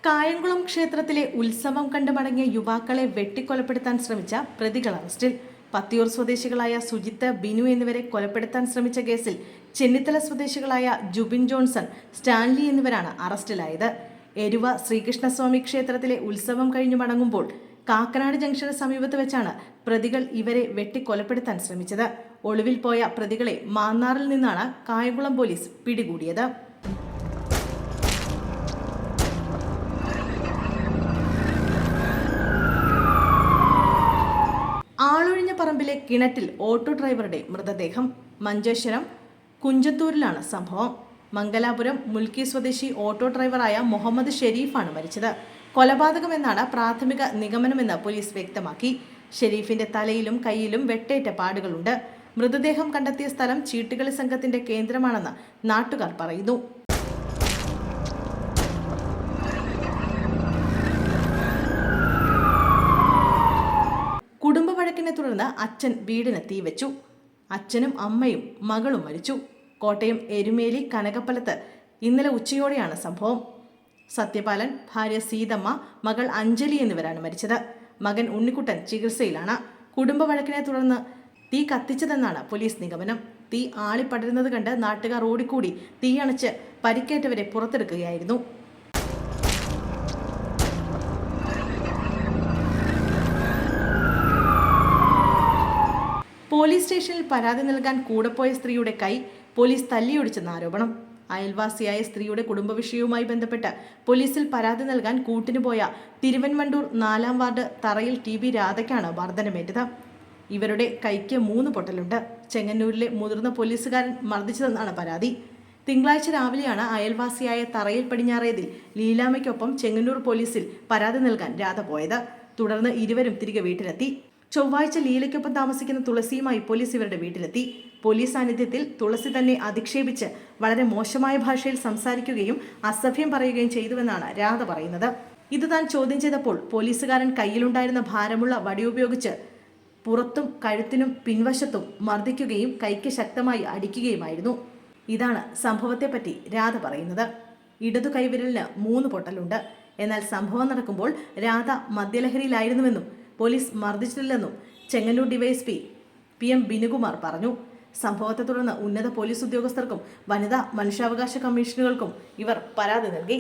കായംകുളം ക്ഷേത്രത്തിലെ ഉത്സവം കണ്ടു മടങ്ങിയ യുവാക്കളെ വെട്ടിക്കൊലപ്പെടുത്താൻ ശ്രമിച്ച പ്രതികൾ അറസ്റ്റിൽ. പത്തിയൂർ സ്വദേശികളായ സുജിത്ത്, ബിനു എന്നിവരെ കൊലപ്പെടുത്താൻ ശ്രമിച്ച കേസിൽ ചെന്നിത്തല സ്വദേശികളായ ജുബിൻ ജോൺസൺ, സ്റ്റാൻലി എന്നിവരാണ് അറസ്റ്റിലായത്. എരുവ ശ്രീകൃഷ്ണസ്വാമി ക്ഷേത്രത്തിലെ ഉത്സവം കഴിഞ്ഞു മടങ്ങുമ്പോൾ കാക്കനാട് ജംഗ്ഷന് സമീപത്ത് വെച്ചാണ് പ്രതികൾ ഇവരെ വെട്ടിക്കൊലപ്പെടുത്താൻ ശ്രമിച്ചത്. ഒളിവിൽ പോയ പ്രതികളെ മാന്നാറിൽ നിന്നാണ് കായംകുളം പോലീസ് പിടികൂടിയത്. ആളൊഴിഞ്ഞ പറമ്പിലെ കിണറ്റിൽ ഓട്ടോ ഡ്രൈവറുടെ മൃതദേഹം. മഞ്ചേശ്വരം കുഞ്ചത്തൂരിലാണ് സംഭവം. മംഗലാപുരം മുൽക്കി സ്വദേശി ഓട്ടോ ഡ്രൈവറായ മുഹമ്മദ് ഷെരീഫാണ് മരിച്ചത്. കൊലപാതകമെന്നാണ് പ്രാഥമിക നിഗമനമെന്ന് പോലീസ് വ്യക്തമാക്കി. ഷെരീഫിന്റെ തലയിലും കൈയിലും വെട്ടേറ്റ പാടുകളുണ്ട്. മൃതദേഹം കണ്ടെത്തിയ സ്ഥലം ചീട്ടുകളി സംഘത്തിന്റെ കേന്ദ്രമാണെന്ന് നാട്ടുകാർ പറയുന്നു. കുടുംബ വഴക്കിനെ തുടർന്ന് അച്ഛൻ വീടിന് തീവെച്ചു. അച്ഛനും അമ്മയും മകളും മരിച്ചു. കോട്ടയം എരുമേലി കനകപ്പലത്ത് ഇന്നലെ ഉച്ചയോടെയാണ് സംഭവം. സത്യപാലൻ, ഭാര്യ സീതമ്മ, മകൾ അഞ്ജലി എന്നിവരാണ് മരിച്ചത്. മകൻ ഉണ്ണിക്കുട്ടൻ ചികിത്സയിലാണ്. കുടുംബ വഴക്കിനെ തുടർന്ന് തീ കത്തിച്ചതെന്നാണ് പോലീസ് നിഗമനം. തീ ആളിപ്പടരുന്നത് കണ്ട് നാട്ടുകാർ ഓടിക്കൂടി തീയണച്ച് പരിക്കേറ്റവരെ പുറത്തെടുക്കുകയായിരുന്നു. പോലീസ് സ്റ്റേഷനിൽ പരാതി നൽകാൻ കൂടെപ്പോയ സ്ത്രീയുടെ കൈ പോലീസ് തല്ലിയൊടിച്ചെന്ന ആരോപണം. അയൽവാസിയായ സ്ത്രീയുടെ കുടുംബ വിഷയവുമായി ബന്ധപ്പെട്ട് പോലീസിൽ പരാതി നൽകാൻ കൂട്ടിനുപോയ തിരുവൻവണ്ടൂർ 4-ാം വാർഡ് തറയിൽ TB രാധയ്ക്കാണ് മർദ്ദനമേറ്റത്. ഇവരുടെ കൈക്ക് 3 പൊട്ടലുണ്ട്. ചെങ്ങന്നൂരിലെ മുതിർന്ന പോലീസുകാരൻ മർദ്ദിച്ചതെന്നാണ് പരാതി. തിങ്കളാഴ്ച രാവിലെയാണ് അയൽവാസിയായ തറയിൽ പടിഞ്ഞാറേതിൽ ലീലാമ്മയ്ക്കൊപ്പം ചെങ്ങന്നൂർ പോലീസിൽ പരാതി നൽകാൻ രാധ പോയത്. തുടർന്ന് ഇരുവരും തിരികെ വീട്ടിലെത്തി. ചൊവ്വാഴ്ച ലീലയ്ക്കൊപ്പം താമസിക്കുന്ന തുളസിയുമായി പോലീസ് ഇവരുടെ വീട്ടിലെത്തി. പോലീസ് സാന്നിധ്യത്തിൽ തുളസി തന്നെ അധിക്ഷേപിച്ച് വളരെ മോശമായ ഭാഷയിൽ സംസാരിക്കുകയും അസഭ്യം പറയുകയും ചെയ്തുവെന്നാണ് രാധ പറയുന്നത്. ഇത് താൻ ചോദ്യം ചെയ്തപ്പോൾ പോലീസുകാരൻ കയ്യിലുണ്ടായിരുന്ന ഭാരമുള്ള വടി ഉപയോഗിച്ച് പുറത്തും കഴുത്തിനും പിൻവശത്തും മർദ്ദിക്കുകയും കൈക്ക് ശക്തമായി അടിക്കുകയുമായിരുന്നു. ഇതാണ് സംഭവത്തെപ്പറ്റി രാധ പറയുന്നത്. ഇടതു കൈവിരലിന് 3 പൊട്ടലുണ്ട്. എന്നാൽ സംഭവം നടക്കുമ്പോൾ രാധ മദ്യലഹരിയിലായിരുന്നുവെന്നും പോലീസ് മർദ്ദിച്ചിട്ടില്ലെന്നും ചെങ്ങന്നൂർ ഡിവൈഎസ്പി PM ബിനുകുമാർ പറഞ്ഞു. സംഭവത്തെ തുടർന്ന് ഉന്നത പോലീസ് ഉദ്യോഗസ്ഥർക്കും വനിതാ മനുഷ്യാവകാശ കമ്മീഷനുകൾക്കും ഇവർ പരാതി നൽകി.